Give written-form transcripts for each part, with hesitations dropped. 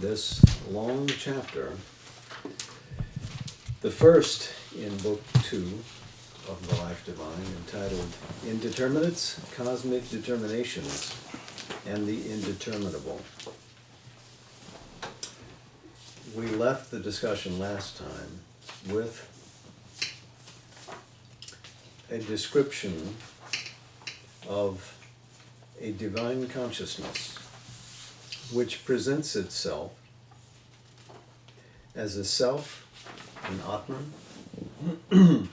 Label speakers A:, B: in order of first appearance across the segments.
A: this long chapter, the first in Book 2 of The Life Divine, entitled Indeterminates, Cosmic Determinations, and the Indeterminable. We left the discussion last time with a description of a divine consciousness which presents itself as a self, an Atman,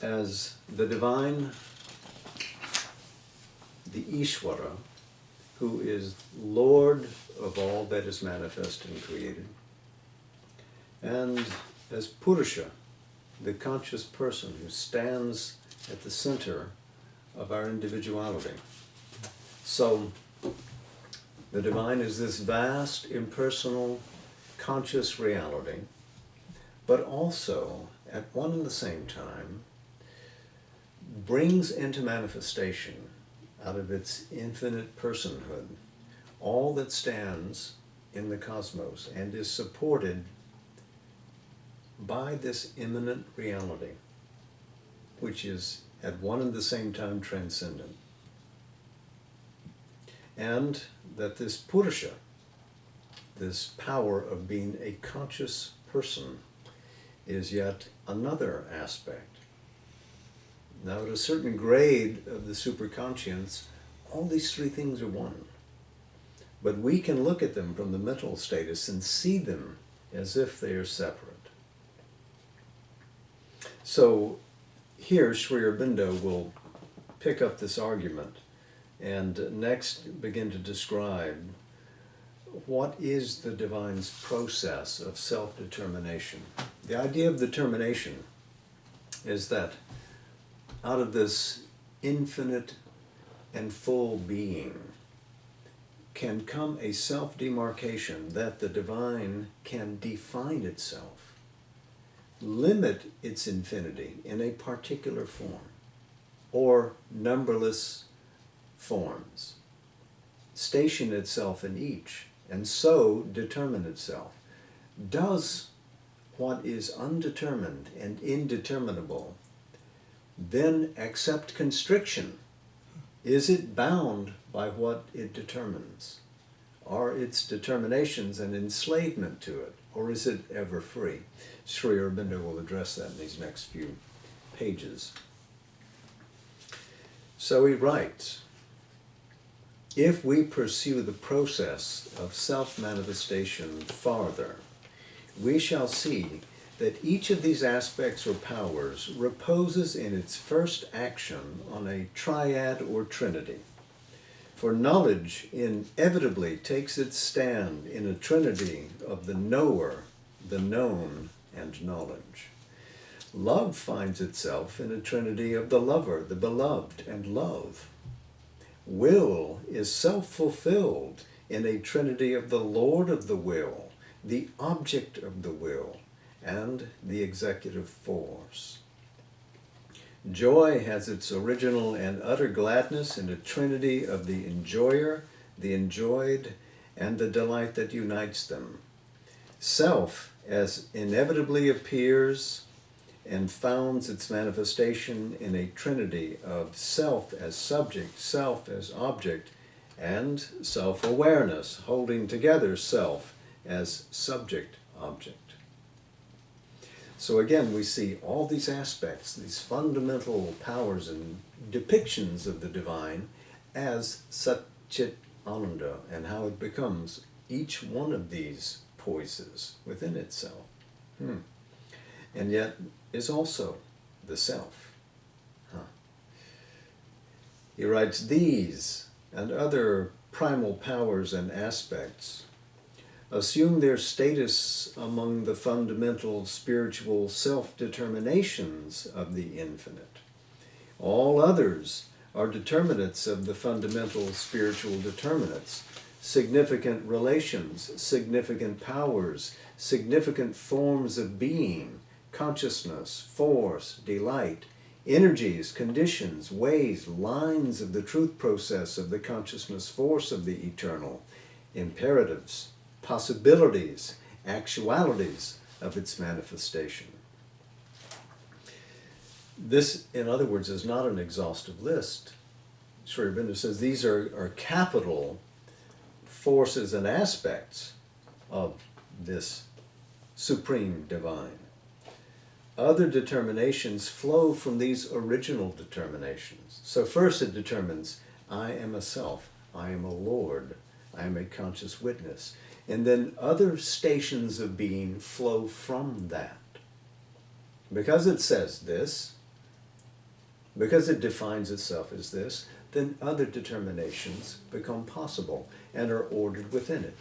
A: as the divine, the Ishvara, who is Lord of all that is manifest and created, and as Purusha, the conscious person who stands at the center of our individuality. So, the divine is this vast, impersonal, conscious reality, but also, at one and the same time, brings into manifestation, out of its infinite personhood, all that stands in the cosmos and is supported by this immanent reality, which is at one and the same time transcendent. And that this Purusha, this power of being a conscious person, is yet another aspect. Now, at a certain grade of the superconscience, all these three things are one. But we can look at them from the mental status and see them as if they are separate. So here, Sri Aurobindo will pick up this argument and next begin to describe what is the divine's process of self-determination. The idea of determination is that out of this infinite and full being can come a self-demarcation that the divine can define itself, limit its infinity in a particular form or numberless forms, station itself in each, and so determine itself. Does what is undetermined and indeterminable then accept constriction? Is it bound by what it determines? Are its determinations an enslavement to it, or is it ever free? Sri Aurobindo will address that in these next few pages. So he writes, if we pursue the process of self-manifestation farther, we shall see that each of these aspects or powers reposes in its first action on a triad or trinity. For knowledge inevitably takes its stand in a trinity of the knower, the known, and knowledge. Love finds itself in a trinity of the lover, the beloved, and love. Will is self-fulfilled in a trinity of the Lord of the will, the object of the will, and the executive force. Joy has its original and utter gladness in a trinity of the enjoyer, the enjoyed, and the delight that unites them. Self, as inevitably appears and founds its manifestation in a trinity of self as subject, self as object, and self-awareness, holding together self as subject-object. So again, we see all these aspects, these fundamental powers and depictions of the divine as Sat-Chit Ananda, and how it becomes each one of these poises within itself. And yet is also the self. He writes, these and other primal powers and aspects assume their status among the fundamental spiritual self-determinations of the infinite. All others are determinates of the fundamental spiritual determinates, significant relations, significant powers, significant forms of being, consciousness, force, delight, energies, conditions, ways, lines of the truth process of the consciousness force of the eternal, imperatives, possibilities, actualities of its manifestation. This, in other words, is not an exhaustive list. Sri Aurobindo says these are capital forces and aspects of this supreme divine. Other determinations flow from these original determinations. So first it determines, I am a self, I am a Lord, I am a conscious witness. And then other stations of being flow from that. Because it says this, because it defines itself as this, then other determinations become possible and are ordered within it.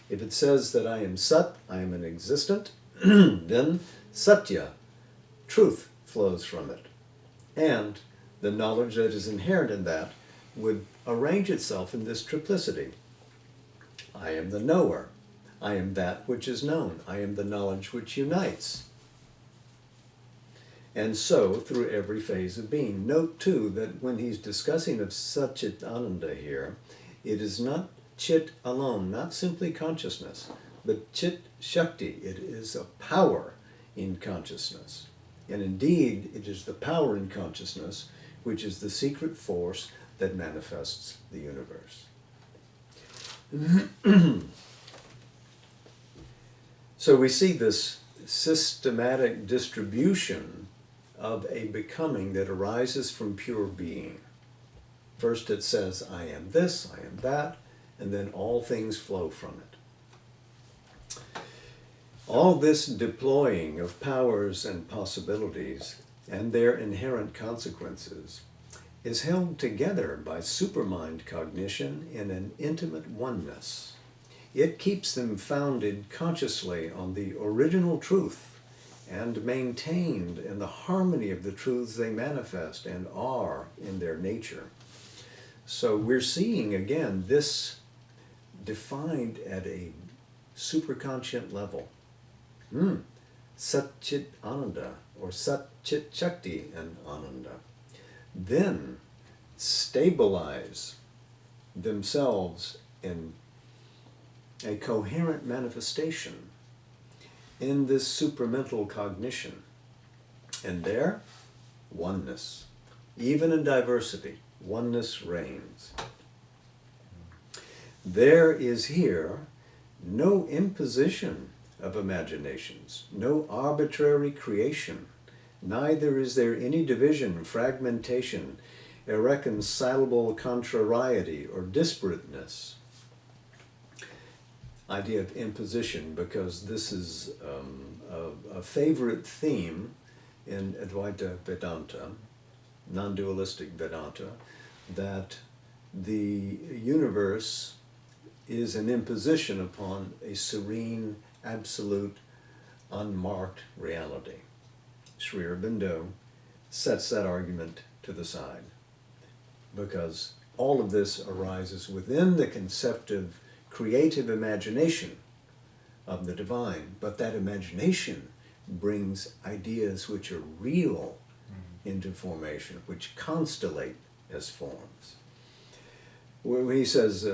A: If it says that I am Sat, I am an existent, then Satya, truth, flows from it. And the knowledge that is inherent in that would arrange itself in this triplicity. I am the knower. I am that which is known. I am the knowledge which unites. And so, through every phase of being. Note, too, that when he's discussing of Satchit Ananda here, it is not Chit alone, not simply consciousness, but Chit Shakti. It is a power in consciousness. And indeed, it is the power in consciousness which is the secret force that manifests the universe. So we see this systematic distribution of a becoming that arises from pure being. First it says, I am this, I am that, and then all things flow from it. All this deploying of powers and possibilities and their inherent consequences is held together by supermind cognition in an intimate oneness. It keeps them founded consciously on the original truth and maintained in the harmony of the truths they manifest and are in their nature. So we're seeing again this defined at a superconscient level. Satchit Ananda or Satchit Shakti and Ananda. Then stabilize themselves in a coherent manifestation in this supramental cognition. And there, oneness. Even in diversity, oneness reigns. There is here no imposition of imaginations, no arbitrary creation, neither is there any division, fragmentation, irreconcilable contrariety, or disparateness. Idea of imposition, because this is a favorite theme in Advaita Vedanta, non-dualistic Vedanta, that the universe is an imposition upon a serene, absolute, unmarked reality. Sri Aurobindo sets that argument to the side, because all of this arises within the conceptive, creative imagination of the divine, but that imagination brings ideas which are real into formation, which constellate as forms. When he says,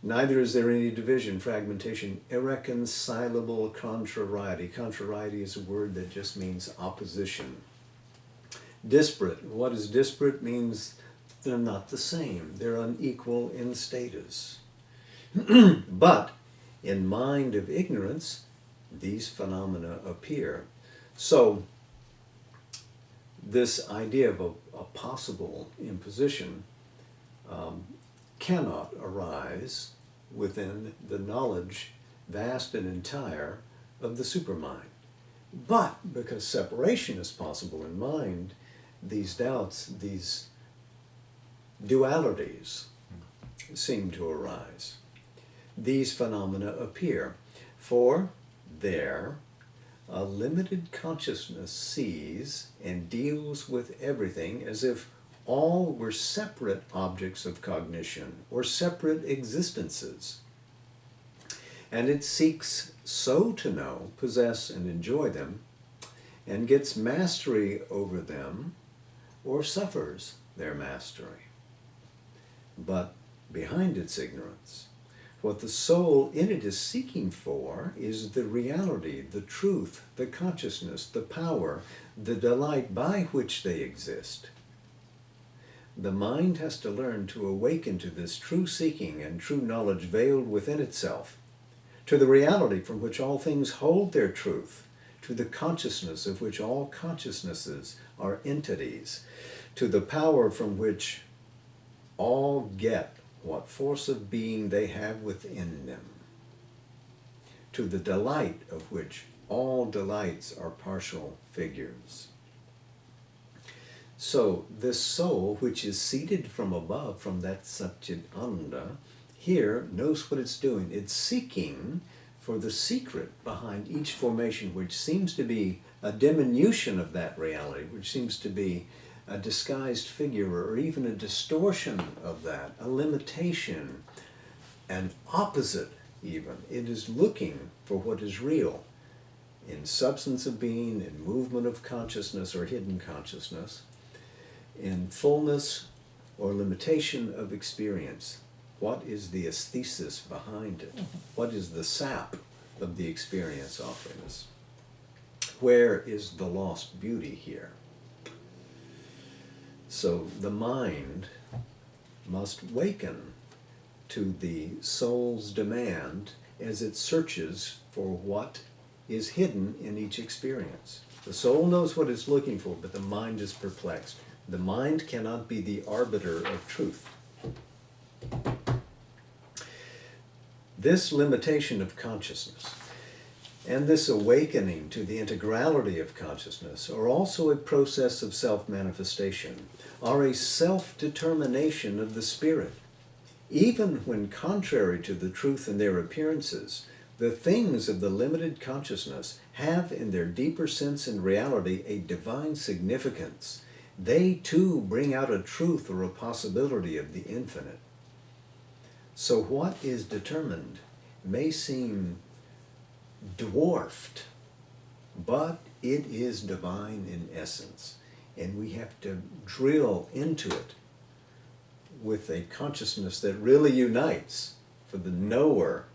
A: neither is there any division, fragmentation, irreconcilable contrariety. Contrariety is a word that just means opposition. Disparate. What is disparate? Means they're not the same. They're unequal in status. But in mind of ignorance, these phenomena appear. So this idea of a possible imposition cannot arise within the knowledge, vast and entire, of the supermind. But because separation is possible in mind, these doubts, these dualities seem to arise. These phenomena appear, for there a limited consciousness sees and deals with everything as if all were separate objects of cognition or separate existences. And it seeks so to know, possess, and enjoy them, and gets mastery over them or suffers their mastery. But behind its ignorance, What the soul in it is seeking for is the reality, the truth, the consciousness, the power, the delight by which they exist. The mind has to learn to awaken to this true seeking and true knowledge veiled within itself, to the reality from which all things hold their truth, to the consciousness of which all consciousnesses are entities, to the power from which all get what force of being they have within them, to the delight of which all delights are partial figures. So this soul, which is seated from above, from that Satchitananda, here knows what it's doing. It's seeking for the secret behind each formation, which seems to be a diminution of that reality, which seems to be a disguised figure or even a distortion of that, a limitation, an opposite even. It is looking for what is real in substance of being, in movement of consciousness or hidden consciousness, in fullness or limitation of experience. What is the aesthesis behind it? What is the sap of the experience offering us? Where is the lost beauty here? So the mind must waken to the soul's demand as it searches for what is hidden in each experience. The soul knows what it's looking for, but the mind is perplexed. The mind cannot be the arbiter of truth. This limitation of consciousness and this awakening to the integrality of consciousness are also a process of self-manifestation, are a self-determination of the spirit. Even when contrary to the truth in their appearances, the things of the limited consciousness have in their deeper sense and reality a divine significance. They too bring out a truth or a possibility of the infinite. So what is determined may seem dwarfed, but it is divine in essence, and we have to drill into it with a consciousness that really unites for the knower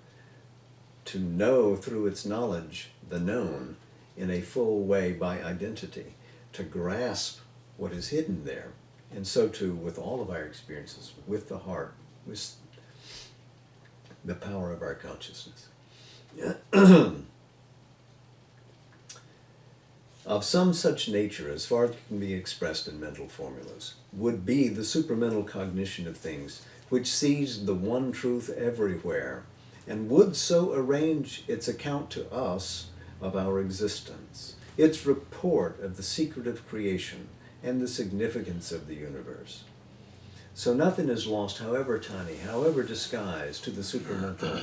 A: to know through its knowledge the known in a full way by identity, to grasp what is hidden there. And so too with all of our experiences, with the heart, with the power of our consciousness. Of some such nature, as far as can be expressed in mental formulas, would be the supramental cognition of things, which sees the one truth everywhere, and would so arrange its account to us of our existence, its report of the secret of creation and the significance of the universe. So nothing is lost, however tiny, however disguised, to the supramental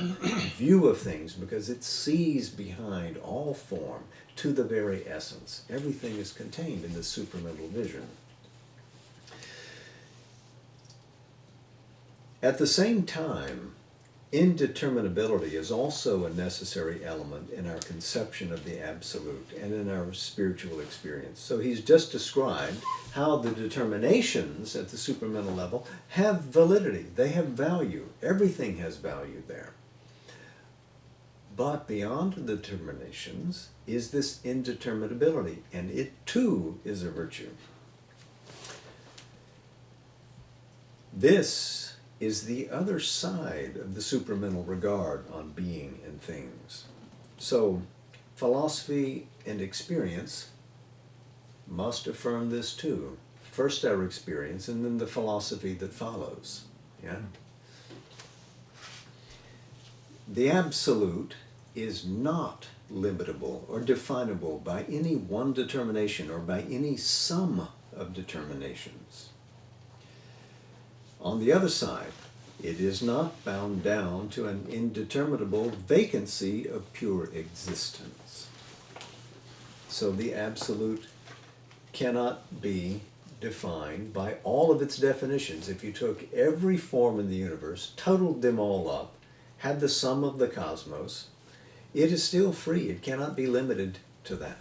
A: view of things, because it sees behind all form to the very essence. Everything is contained in this supramental vision. At the same time, indeterminability is also a necessary element in our conception of the absolute and in our spiritual experience. So he's just described how the determinations at the supramental level have validity. They have value. Everything has value there. But beyond the determinations is this indeterminability, and it too is a virtue. This is the other side of the supramental regard on being and things. So philosophy and experience must affirm this too. First our experience, and then the philosophy that follows. Yeah? The absolute is not limitable or definable by any one determination or by any sum of determinations. On the other side, it is not bound down to an indeterminable vacancy of pure existence. So the absolute cannot be defined by all of its definitions. If you took every form in the universe, totaled them all up, had the sum of the cosmos, it is still free. It cannot be limited to that.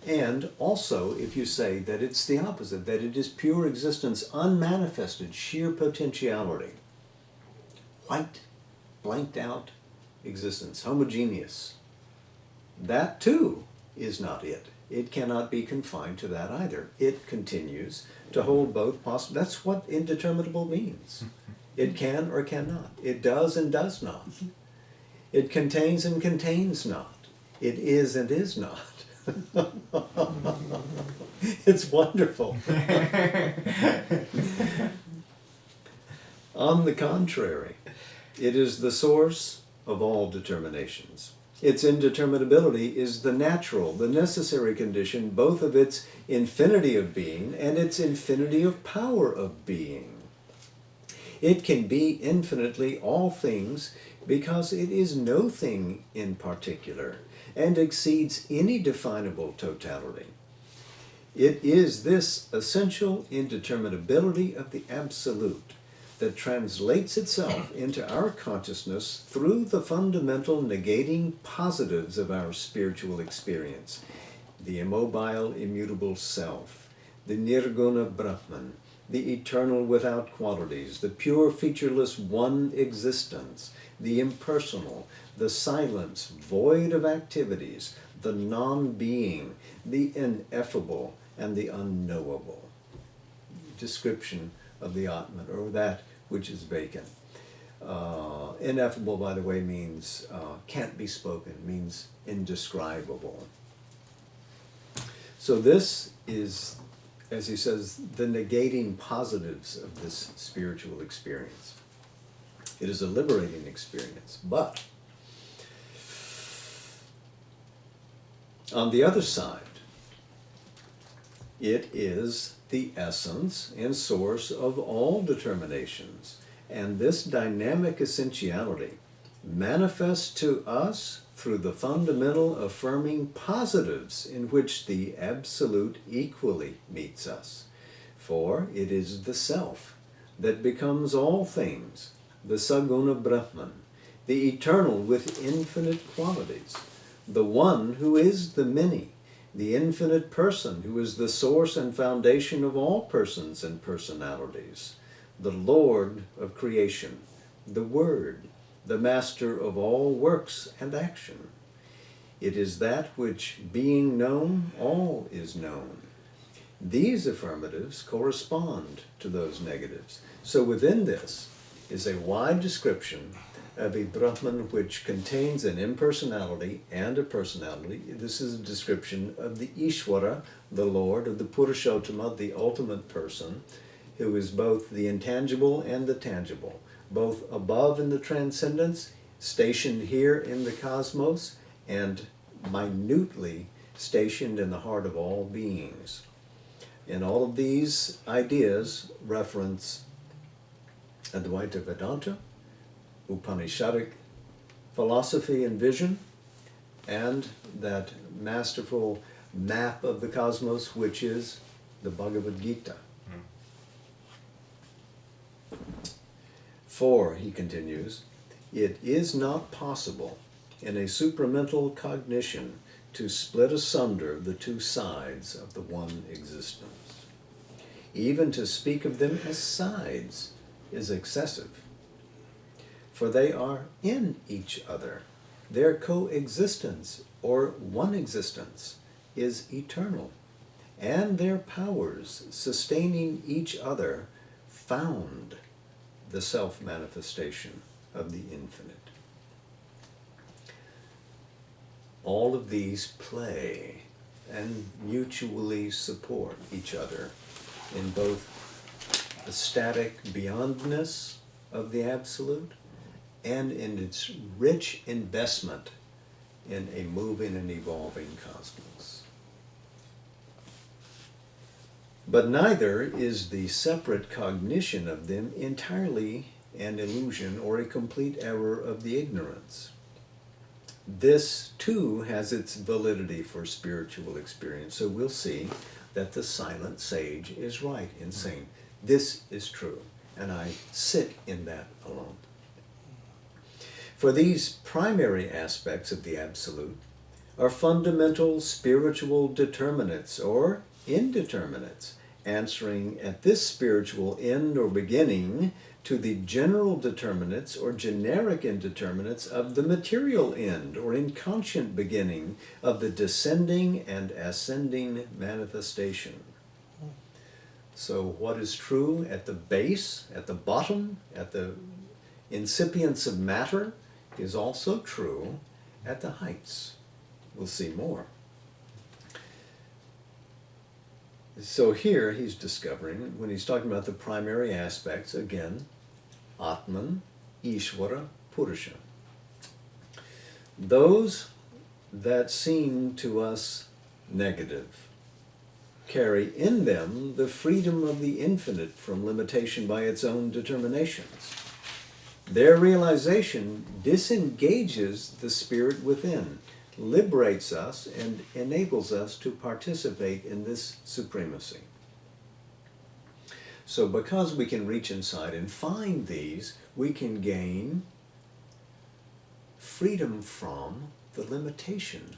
A: And also, if you say that it's the opposite, that it is pure existence, unmanifested, sheer potentiality, white, blanked out existence, homogeneous. That too is not it. It cannot be confined to that either. It continues to hold both possible. That's what indeterminable means. It can or cannot. It does and does not. It contains and contains not. It is and is not. It's wonderful. On the contrary, it is the source of all determinations. Its indeterminability is the natural, the necessary condition both of its infinity of being and its infinity of power of being. It can be infinitely all things because it is no thing in particular and exceeds any definable totality. It is this essential indeterminability of the Absolute that translates itself into our consciousness through the fundamental negating positives of our spiritual experience, the immobile, immutable self, the Nirguna Brahman, the eternal without qualities, the pure, featureless one existence, the impersonal, the silence, void of activities, the non-being, the ineffable, and the unknowable. Description of the Atman, or that which is vacant. Ineffable, by the way, means can't be spoken, means indescribable. So this is, as he says, the negating positives of this spiritual experience. It is a liberating experience, but on the other side, it is the essence and source of all determinations, and this dynamic essentiality manifests to us through the fundamental affirming positives in which the Absolute equally meets us. For it is the Self that becomes all things, the Saguna Brahman, the eternal with infinite qualities, the one who is the many, the infinite person who is the source and foundation of all persons and personalities, the Lord of creation, the Word, the master of all works and action. It is that which, being known, all is known. These affirmatives correspond to those negatives. So within this is a wide description of a Brahman which contains an impersonality and a personality. This is a description of the Ishvara, the Lord, of the Purushottama, the ultimate person, who is both the intangible and the tangible, both above in the transcendence, stationed here in the cosmos, and minutely stationed in the heart of all beings. And all of these ideas reference Advaita Vedanta, Upanishadic philosophy and vision, and that masterful map of the cosmos, which is the Bhagavad Gita. For, he continues, it is not possible in a supramental cognition to split asunder the two sides of the one existence. Even to speak of them as sides is excessive, for they are in each other. Their coexistence, or one existence, is eternal, and their powers sustaining each other found the self-manifestation of the infinite. All of these play and mutually support each other in both the static beyondness of the Absolute and in its rich investment in a moving and evolving cosmos. But neither is the separate cognition of them entirely an illusion or a complete error of the ignorance. This too has its validity for spiritual experience. So we'll see that the silent sage is right in saying, this is true, and I sit in that alone. For these primary aspects of the Absolute are fundamental spiritual determinants or indeterminates, answering at this spiritual end or beginning to the general determinants or generic indeterminates of the material end or inconscient beginning of the descending and ascending manifestation. So what is true at the base, at the bottom, at the incipience of matter is also true at the heights. We'll see more. So here he's discovering, when he's talking about the primary aspects, again, Atman, Ishvara, Purusha. Those that seem to us negative carry in them the freedom of the infinite from limitation by its own determinations. Their realization disengages the spirit within, liberates us, and enables us to participate in this supremacy. So because we can reach inside and find these, we can gain freedom from the limitation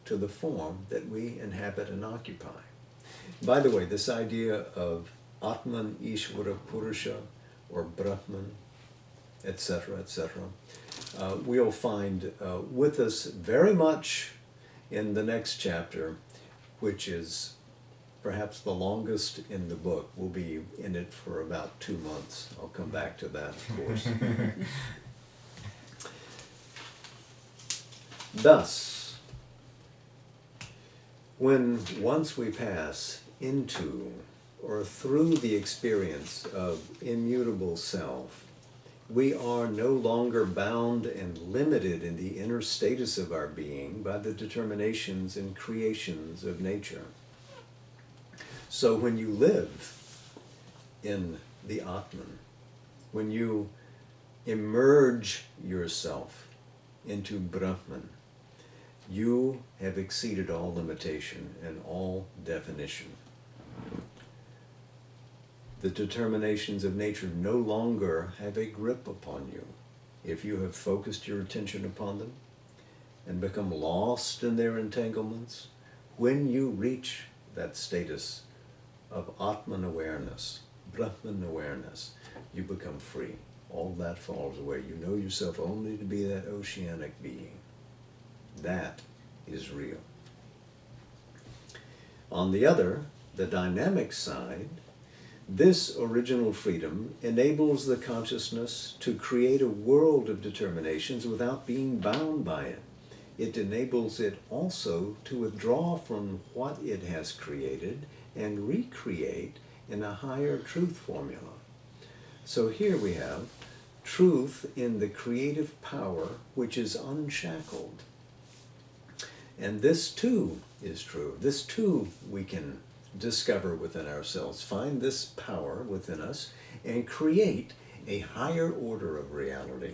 A: to the form that we inhabit and occupy. By the way, this idea of Atman, Ishvara, Purusha, or Brahman, etc., we'll find with us very much in the next chapter, which is perhaps the longest in the book. We'll be in it for about 2 months. I'll come back to that, of course. Thus, once we pass into or through the experience of immutable self, we are no longer bound and limited in the inner status of our being by the determinations and creations of nature. So when you live in the Atman, when you emerge yourself into Brahman, you have exceeded all limitation and all definition. The determinations of nature no longer have a grip upon you if you have focused your attention upon them and become lost in their entanglements. When you reach that status of Atman awareness, Brahman awareness, you become free. All that falls away. You know yourself only to be that oceanic being. That is real. On the other, the dynamic side, this original freedom enables the consciousness to create a world of determinations without being bound by it. It enables it also to withdraw from what it has created and recreate in a higher truth formula. So here we have truth in the creative power which is unshackled. And this too is true. This too we can discover within ourselves, find this power within us, and create a higher order of reality,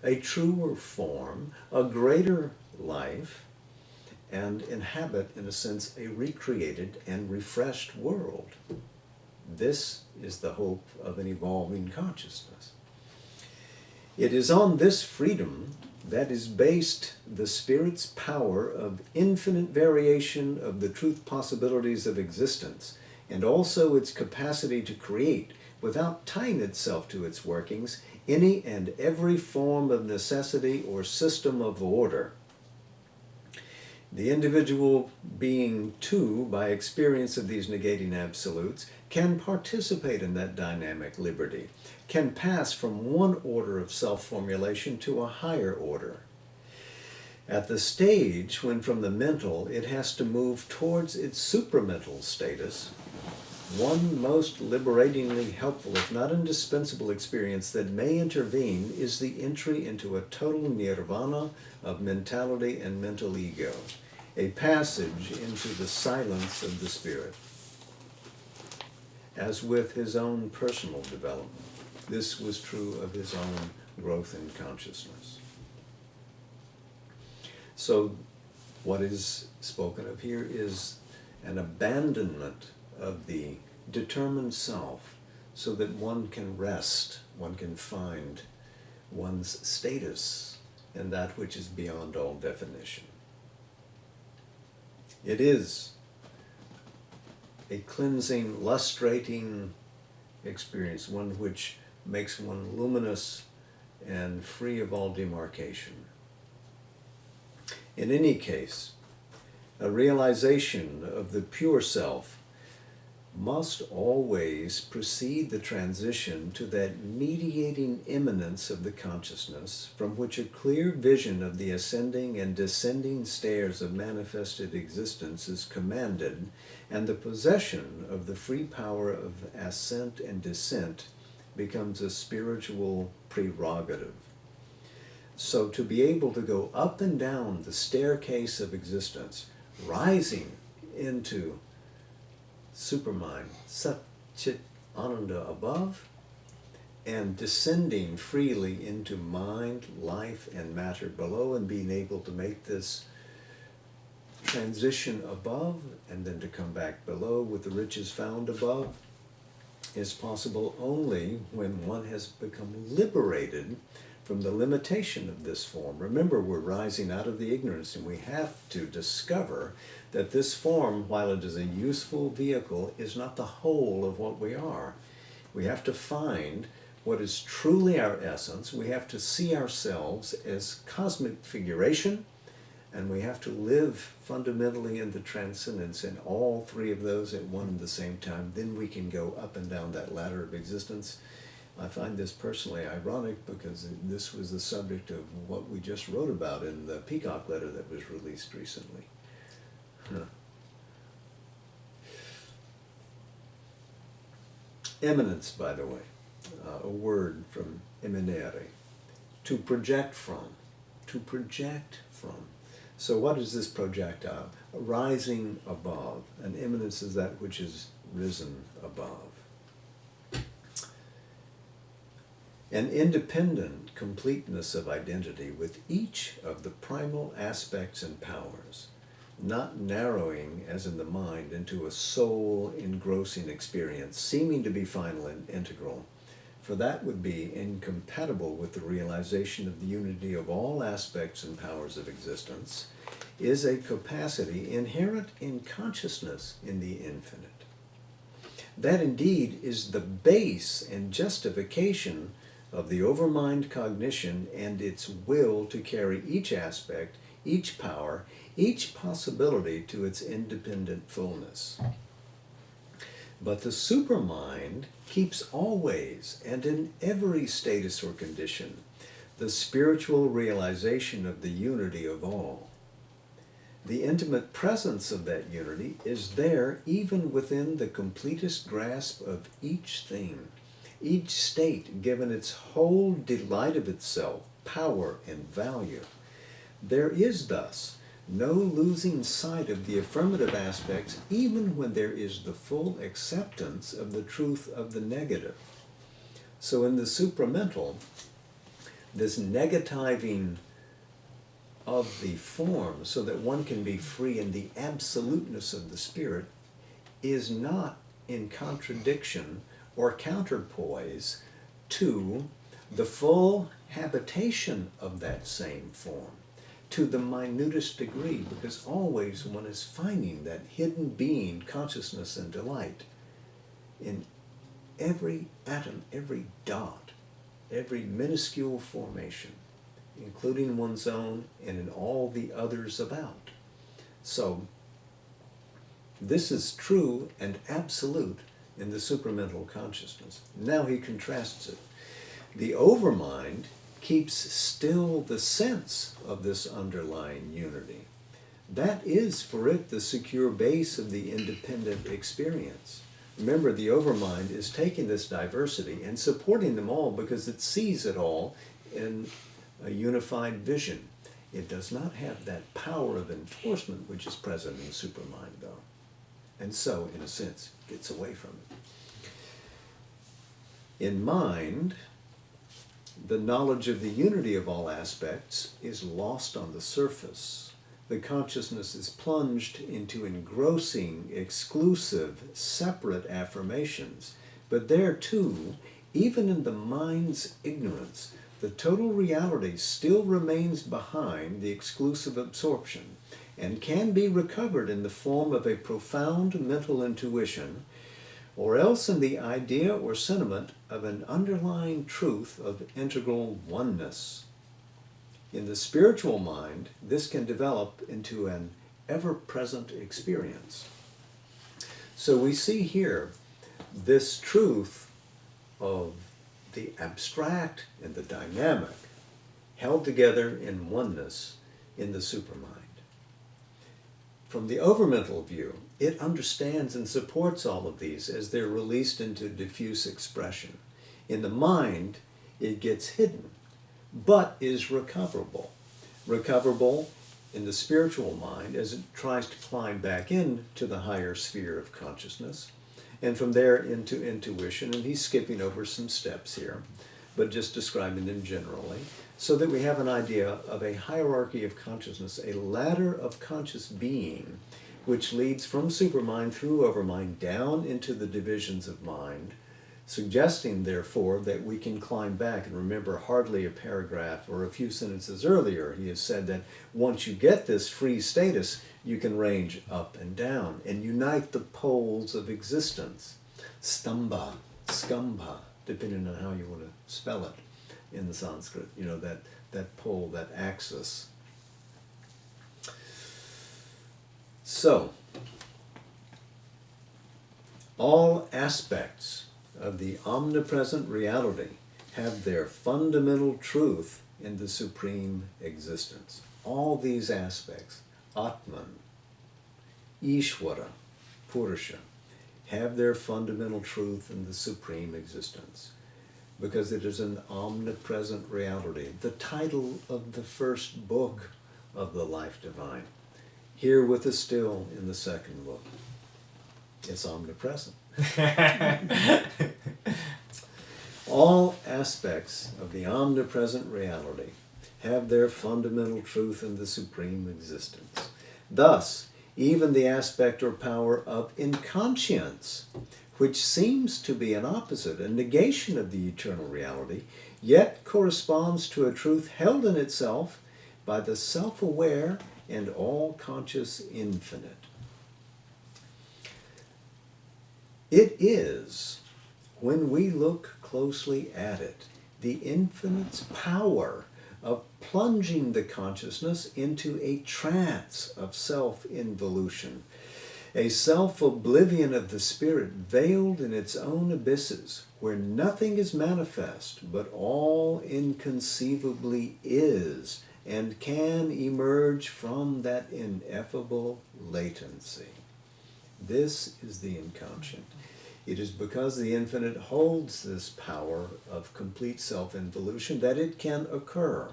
A: a truer form, a greater life, and inhabit, in a sense, a recreated and refreshed world. This is the hope of an evolving consciousness. It is on this freedom that is based the Spirit's power of infinite variation of the truth possibilities of existence, and also its capacity to create, without tying itself to its workings, any and every form of necessity or system of order. The individual being, too, by experience of these negating absolutes, can participate in that dynamic liberty, can pass from one order of self-formulation to a higher order. At the stage when from the mental it has to move towards its supramental status, one most liberatingly helpful, if not indispensable, experience that may intervene is the entry into a total nirvana of mentality and mental ego, a passage into the silence of the spirit. As with his own personal development, this was true of his own growth in consciousness. So what is spoken of here is an abandonment of the determined self so that one can rest, one can find one's status in that which is beyond all definition. It is a cleansing, lustrating experience, one which makes one luminous and free of all demarcation. In any case, a realization of the pure self must always precede the transition to that mediating immanence of the consciousness from which a clear vision of the ascending and descending stairs of manifested existence is commanded, and the possession of the free power of ascent and descent becomes a spiritual prerogative. So to be able to go up and down the staircase of existence, rising into Supermind, Sat Chit Ananda above, and descending freely into mind, life, and matter below, and being able to make this transition above and then to come back below with the riches found above is possible only when one has become liberated from the limitation of this form. Remember, we're rising out of the ignorance, and we have to discover that this form, while it is a useful vehicle, is not the whole of what we are. We have to find what is truly our essence. We have to see ourselves as cosmic figuration, and we have to live fundamentally in the transcendence in all three of those at one and the same time. Then we can go up and down that ladder of existence. I find this personally ironic because this was the subject of what we just wrote about in the Peacock letter that was released recently. Eminence, by the way, a word from eminere, to project from, to project from. So what is this projectile? Rising above. An eminence is that which is risen above. An independent completeness of identity with each of the primal aspects and powers, not narrowing, as in the mind, into a soul-engrossing experience, seeming to be final and integral, for that would be incompatible with the realization of the unity of all aspects and powers of existence, is a capacity inherent in consciousness in the infinite. That indeed is the base and justification of the overmind cognition and its will to carry each aspect, each power, each possibility to its independent fullness. But the supermind keeps always and in every status or condition the spiritual realization of the unity of all. The intimate presence of that unity is there even within the completest grasp of each thing, each state given its whole delight of itself, power, and value. There is thus no losing sight of the affirmative aspects even when there is the full acceptance of the truth of the negative. So in the supramental, this negativing of the form so that one can be free in the absoluteness of the spirit is not in contradiction or counterpoise to the full habitation of that same form, to the minutest degree, because always one is finding that hidden being, consciousness, and delight in every atom, every dot, every minuscule formation, including one's own and in all the others about. So, this is true and absolute in the supramental consciousness. Now he contrasts it. The overmind keeps still the sense of this underlying unity. That is for it the secure base of the independent experience. Remember, the overmind is taking this diversity and supporting them all because it sees it all in a unified vision. It does not have that power of enforcement which is present in supermind, though. And so, in a sense, gets away from it. In mind, the knowledge of the unity of all aspects is lost on the surface. The consciousness is plunged into engrossing, exclusive, separate affirmations. But there too, even in the mind's ignorance, the total reality still remains behind the exclusive absorption and can be recovered in the form of a profound mental intuition or else in the idea or sentiment of an underlying truth of integral oneness. In the spiritual mind, this can develop into an ever-present experience. So we see here this truth of the abstract and the dynamic held together in oneness in the supermind. From the overmental view, it understands and supports all of these as they're released into diffuse expression. In the mind, it gets hidden, but is recoverable. Recoverable in the spiritual mind as it tries to climb back into the higher sphere of consciousness, and from there into intuition. And he's skipping over some steps here, but just describing them generally, so that we have an idea of a hierarchy of consciousness, a ladder of conscious being, which leads from supermind through overmind down into the divisions of mind, suggesting, therefore, that we can climb back. And remember, hardly a paragraph or a few sentences earlier, he has said that once you get this free status, you can range up and down and unite the poles of existence. Stamba, skamba, depending on how you want to spell it in the Sanskrit, you know, that pole, that axis. So, all aspects of the omnipresent reality have their fundamental truth in the supreme existence. All these aspects, Atman, Ishvara, Purusha, have their fundamental truth in the supreme existence, because it is an omnipresent reality. The title of the first book of the Life Divine, here with us still in the second book. It's omnipresent. All aspects of the omnipresent reality have their fundamental truth in the supreme existence. Thus, even the aspect or power of inconscience, which seems to be an opposite, a negation of the eternal reality, yet corresponds to a truth held in itself by the self-aware and all-conscious infinite. It is, when we look closely at it, the infinite's power of plunging the consciousness into a trance of self-involution, a self-oblivion of the spirit veiled in its own abysses, where nothing is manifest, but all inconceivably is, and can emerge from that ineffable latency. This is the inconscient. It is because the infinite holds this power of complete self-involution that it can occur.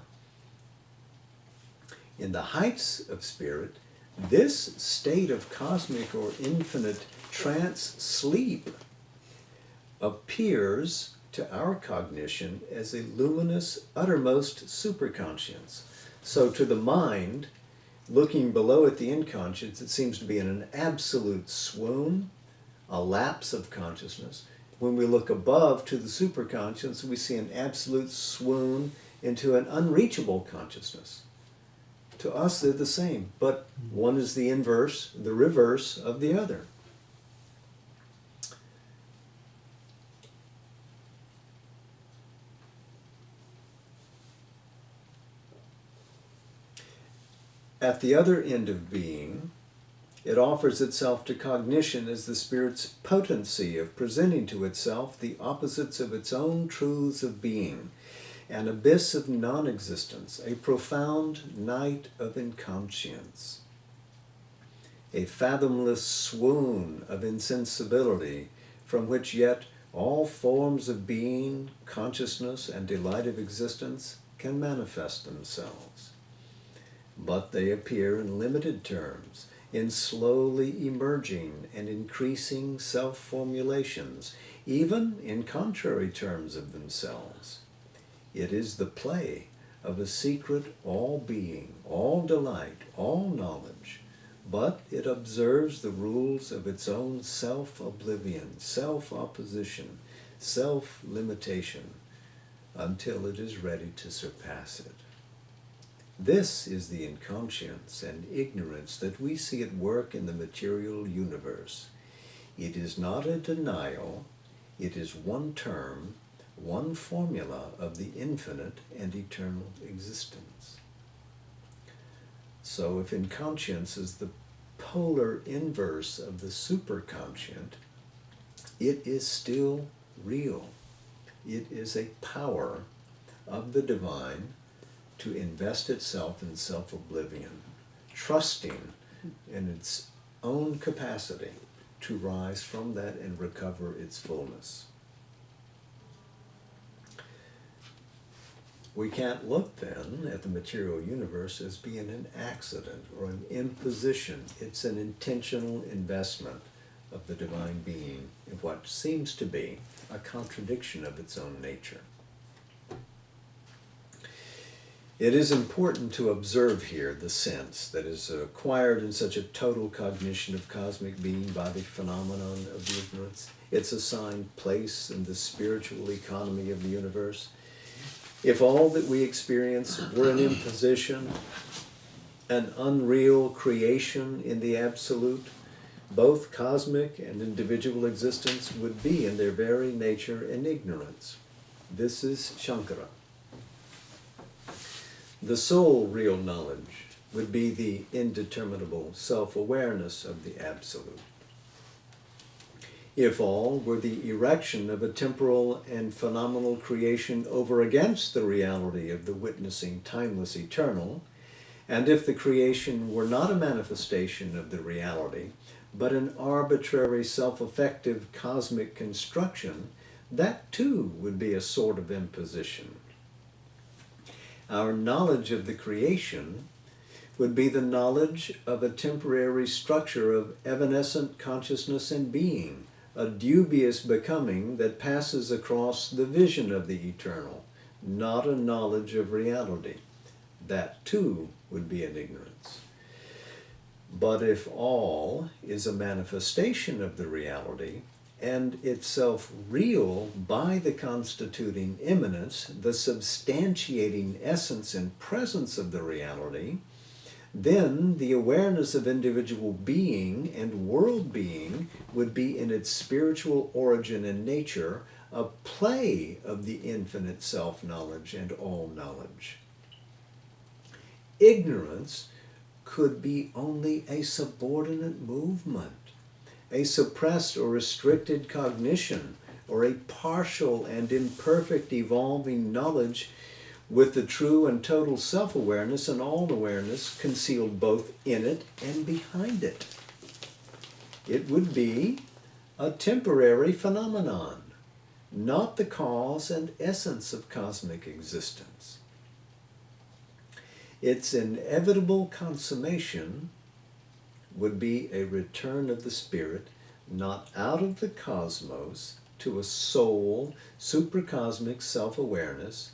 A: In the heights of spirit, this state of cosmic or infinite trance sleep appears to our cognition as a luminous, uttermost superconscience. So to the mind, looking below at the inconscious, it seems to be in an absolute swoon, a lapse of consciousness. When we look above to the superconscious, we see an absolute swoon into an unreachable consciousness. To us, they're the same, but one is the inverse, the reverse of the other. At the other end of being, it offers itself to cognition as the spirit's potency of presenting to itself the opposites of its own truths of being, an abyss of non-existence, a profound night of inconscience, a fathomless swoon of insensibility from which yet all forms of being, consciousness, and delight of existence can manifest themselves. But they appear in limited terms, in slowly emerging and increasing self-formulations, even in contrary terms of themselves. It is the play of a secret all-being, all delight, all knowledge, but it observes the rules of its own self-oblivion, self-opposition, self-limitation, until it is ready to surpass it. This is the inconscience and ignorance that we see at work in the material universe. It is not a denial, it is one term, one formula of the infinite and eternal existence. So if inconscience is the polar inverse of the superconscient, it is still real. It is a power of the divine to invest itself in self-oblivion, trusting in its own capacity to rise from that and recover its fullness. We can't look then at the material universe as being an accident or an imposition. It's an intentional investment of the divine being in what seems to be a contradiction of its own nature. It is important to observe here the sense that is acquired in such a total cognition of cosmic being by the phenomenon of the ignorance, its assigned place in the spiritual economy of the universe. If all that we experience were an imposition, an unreal creation in the absolute, both cosmic and individual existence would be in their very nature an ignorance. This is Shankara. The sole real knowledge would be the indeterminable self-awareness of the absolute. If all were the erection of a temporal and phenomenal creation over against the reality of the witnessing timeless eternal, and if the creation were not a manifestation of the reality, but an arbitrary self-effective cosmic construction, that too would be a sort of imposition. Our knowledge of the creation would be the knowledge of a temporary structure of evanescent consciousness and being, a dubious becoming that passes across the vision of the eternal, not a knowledge of reality. That too would be an ignorance. But if all is a manifestation of the reality, and itself real by the constituting immanence, the substantiating essence and presence of the reality, then the awareness of individual being and world being would be in its spiritual origin and nature a play of the infinite self-knowledge and all-knowledge. Ignorance could be only a subordinate movement, a suppressed or restricted cognition, or a partial and imperfect evolving knowledge with the true and total self-awareness and all-awareness concealed both in it and behind it. It would be a temporary phenomenon, not the cause and essence of cosmic existence. Its inevitable consummation would be a return of the spirit, not out of the cosmos to a sole, supracosmic self-awareness,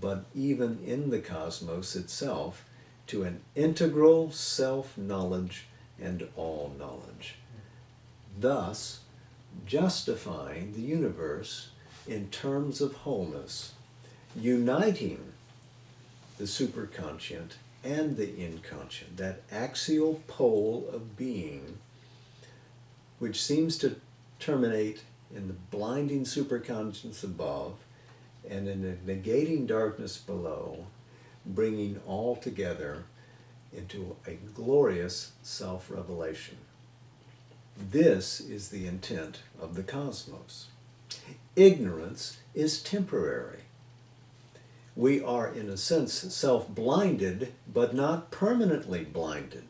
A: but even in the cosmos itself, to an integral self-knowledge and all-knowledge, thus justifying the universe in terms of wholeness, uniting the superconscient and the inconscient, that axial pole of being, which seems to terminate in the blinding superconscience above and in the negating darkness below, bringing all together into a glorious self-revelation. This is the intent of the cosmos. Ignorance is temporary. We are, in a sense, self-blinded, but not permanently blinded.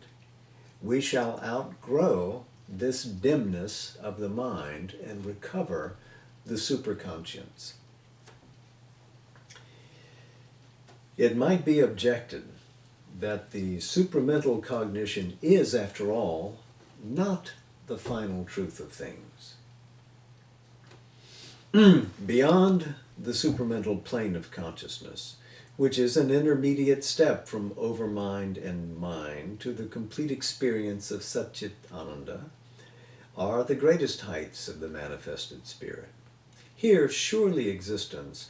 A: We shall outgrow this dimness of the mind and recover the superconscience. It might be objected that the supramental cognition is, after all, not the final truth of things. Beyond the supramental plane of consciousness, which is an intermediate step from overmind and mind to the complete experience of Satchit Ananda, are the greatest heights of the manifested spirit. Here, surely existence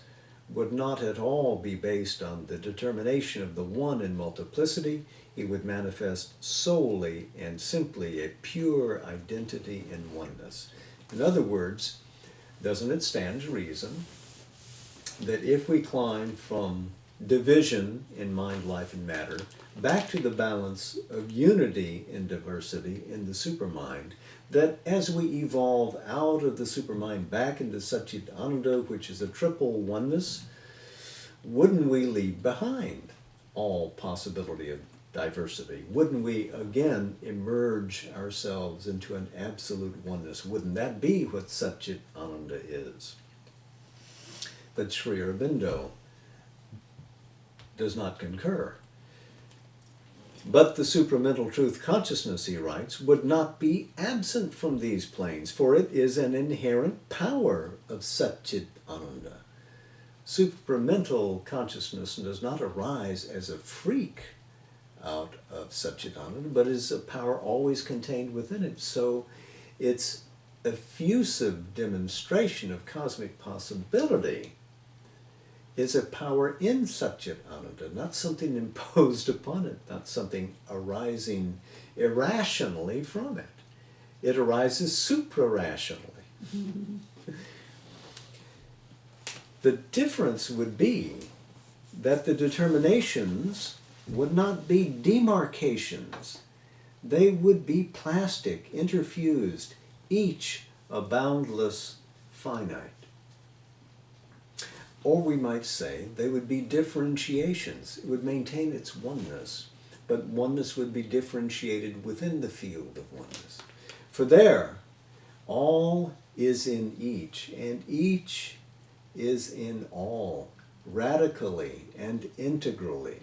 A: would not at all be based on the determination of the one in multiplicity. It would manifest solely and simply a pure identity in oneness. In other words, doesn't it stand to reason that if we climb from division in mind, life, and matter back to the balance of unity in diversity in the supermind, that as we evolve out of the supermind back into Satchit Ananda, which is a triple oneness, wouldn't we leave behind all possibility of diversity? Wouldn't we again emerge ourselves into an absolute oneness? Wouldn't that be what Satchit Ananda is? But Sri Aurobindo does not concur. But the supramental truth consciousness, he writes, would not be absent from these planes, for it is an inherent power of Satchit Ananda. Supramental consciousness does not arise as a freak out of Satchit Ananda, but is a power always contained within it. So its effusive demonstration of cosmic possibility is a power in Satchit Ananda, not something imposed upon it, not something arising irrationally from it. It arises supra-rationally. The difference would be that the determinations would not be demarcations. They would be plastic, interfused, each a boundless finite. Or we might say they would be differentiations. It would maintain its oneness, but oneness would be differentiated within the field of oneness. For there, all is in each, and each is in all, radically and integrally.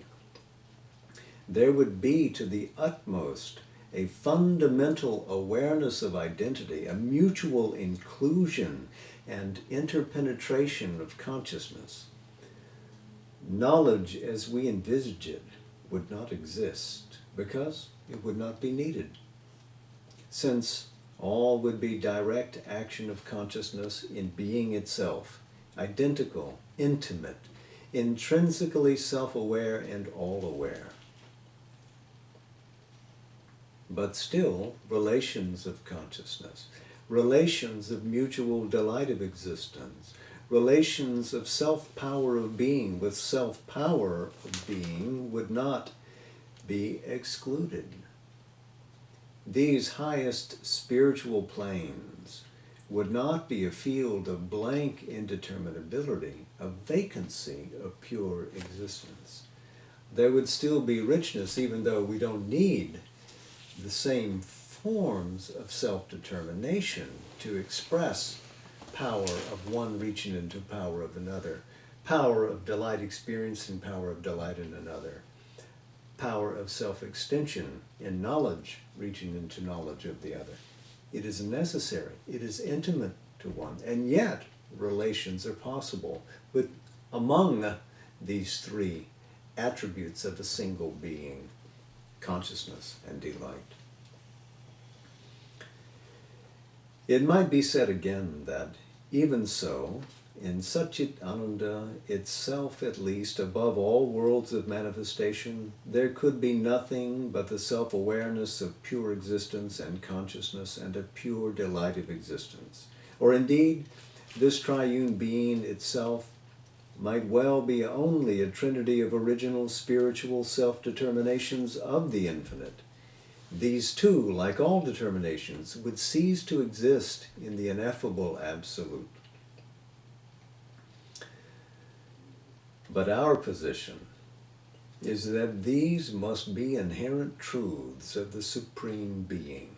A: There would be to the utmost a fundamental awareness of identity, a mutual inclusion and interpenetration of consciousness. Knowledge as we envisage it would not exist because it would not be needed, since all would be direct action of consciousness in being itself, identical, intimate, intrinsically self-aware and all-aware. But still, relations of consciousness, relations of mutual delight of existence, relations of self-power of being with self-power of being would not be excluded. These highest spiritual planes would not be a field of blank indeterminability, of vacancy of pure existence. There would still be richness, even though we don't need the same forms of self-determination to express power of one reaching into power of another, power of delight experience and power of delight in another, power of self-extension in knowledge reaching into knowledge of the other. It is necessary, it is intimate to one, and yet relations are possible with among these three attributes of a single being, consciousness and delight. It might be said again that even so, in Satchit Ananda itself at least, above all worlds of manifestation, there could be nothing but the self-awareness of pure existence and consciousness and a pure delight of existence. Or indeed, this triune being itself might well be only a trinity of original spiritual self-determinations of the infinite. These too, like all determinations, would cease to exist in the ineffable absolute. But our position is that these must be inherent truths of the Supreme Being.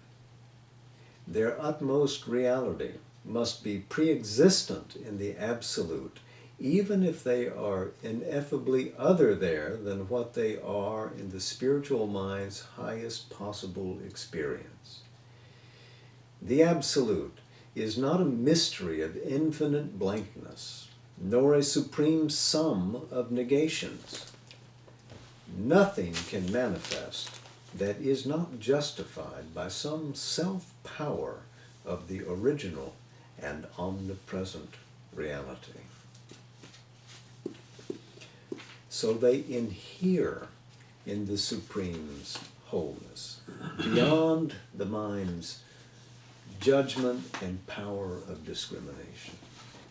A: Their utmost reality must be pre-existent in the absolute, even if they are ineffably other there than what they are in the spiritual mind's highest possible experience. The absolute is not a mystery of infinite blankness, nor a supreme sum of negations. Nothing can manifest that is not justified by some self-power of the original and omnipresent reality. so they inhere in the Supreme's wholeness, beyond the mind's judgment and power of discrimination.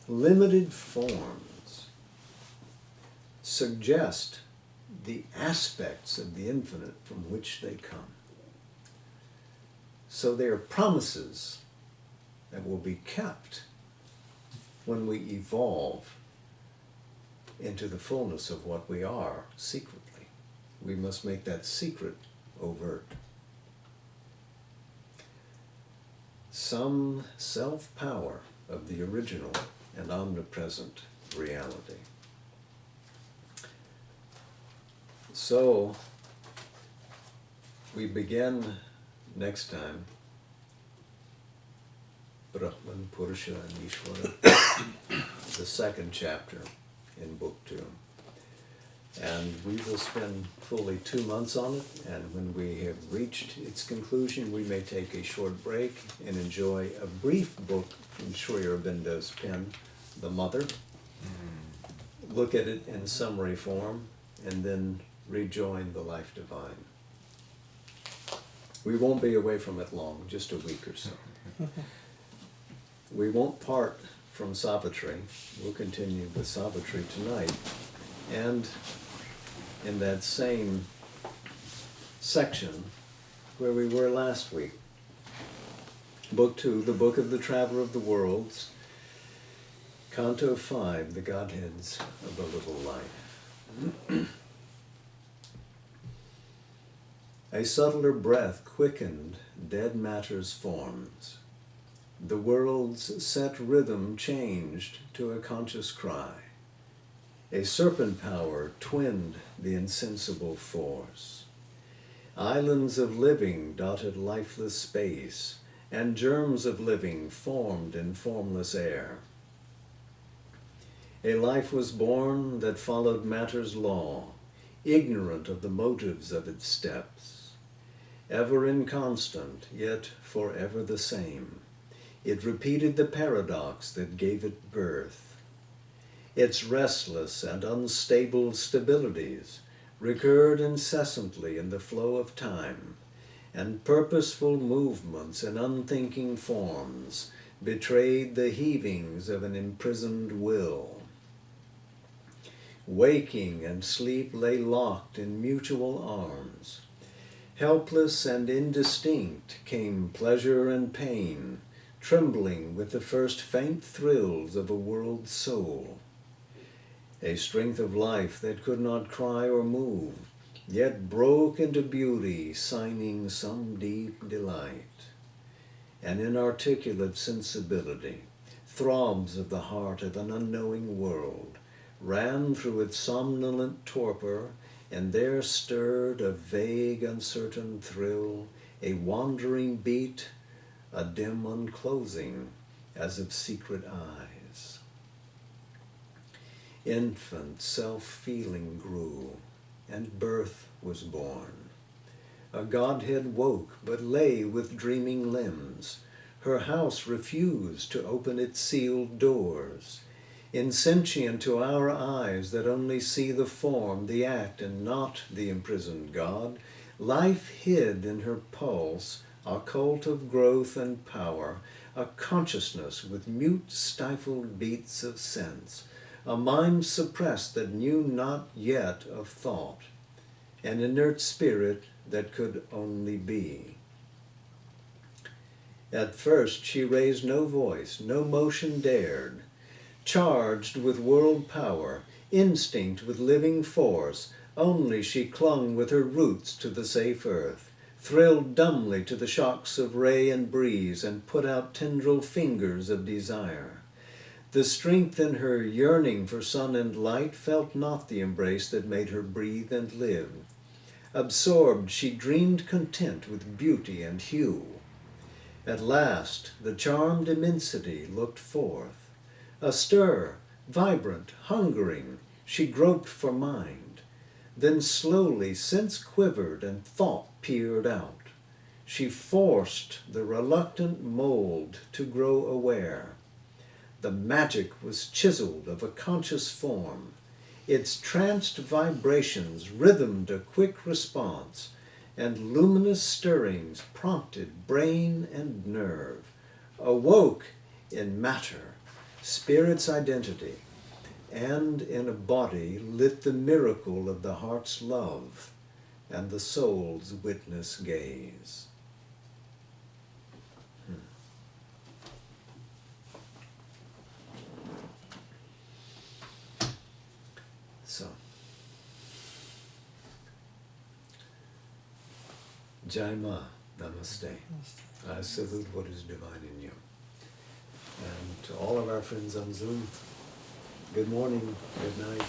A: Limited forms suggest the aspects of the infinite from which they come. So they are promises that will be kept when we evolve into the fullness of what we are secretly. We must make that secret overt. Some self-power of the original and omnipresent reality. So, we begin next time, Brahman, Purusha, and Ishvara, the second chapter in Book 2. And we will spend fully 2 months on it, and when we have reached its conclusion, we may take a short break and enjoy a brief book from Sri Aurobindo's pen, The Mother, look at it in summary form, and then rejoin the Life Divine. We won't be away from it long, just a week or so. We won't part from Savitri. We'll continue with Savitri tonight. And in that same section where we were last week, Book 2, the Book of the Traveler of the Worlds, Canto 5, the Godheads of a Little Life. A subtler breath quickened dead matter's forms. The world's set rhythm changed to a conscious cry. A serpent power twinned the insensible force. Islands of living dotted lifeless space, and germs of living formed in formless air. A life was born that followed matter's law, ignorant of the motives of its steps. Ever inconstant, yet forever the same, it repeated the paradox that gave it birth. Its restless and unstable stabilities recurred incessantly in the flow of time, and purposeful movements in unthinking forms betrayed the heavings of an imprisoned will. Waking and sleep lay locked in mutual arms. Helpless and indistinct came pleasure and pain, trembling with the first faint thrills of a world soul. A strength of life that could not cry or move, yet broke into beauty, signing some deep delight. An inarticulate sensibility, throbs of the heart of an unknowing world, ran through its somnolent torpor, and there stirred a vague, uncertain thrill, a wandering beat, a dim unclosing, as of secret eyes. Infant self-feeling grew, and birth was born. A godhead woke, but lay with dreaming limbs. Her house refused to open its sealed doors. Insentient to our eyes that only see the form, the act, and not the imprisoned God, life hid in her pulse, a cult of growth and power, a consciousness with mute stifled beats of sense, a mind suppressed that knew not yet of thought, an inert spirit that could only be. At first she raised no voice, no motion dared. Charged with world power, instinct with living force, only she clung with her roots to the safe earth, thrilled dumbly to the shocks of ray and breeze, and put out tendril fingers of desire. The strength in her yearning for sun and light felt not the embrace that made her breathe and live. Absorbed, she dreamed content with beauty and hue. At last, the charmed immensity looked forth. Astir, vibrant, hungering, she groped for mind. Then slowly sense quivered and thought peered out. She forced the reluctant mold to grow aware. The magic was chiseled of a conscious form. its tranced vibrations rhythmed a quick response, and luminous stirrings prompted brain and nerve, awoke in matter, spirit's identity, and in a body lit the miracle of the heart's love and the soul's witness gaze. So, Jai Ma, Namaste. I salute what is divine in you. And to all of our friends on Zoom, good morning, good night.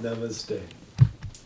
A: Namaste.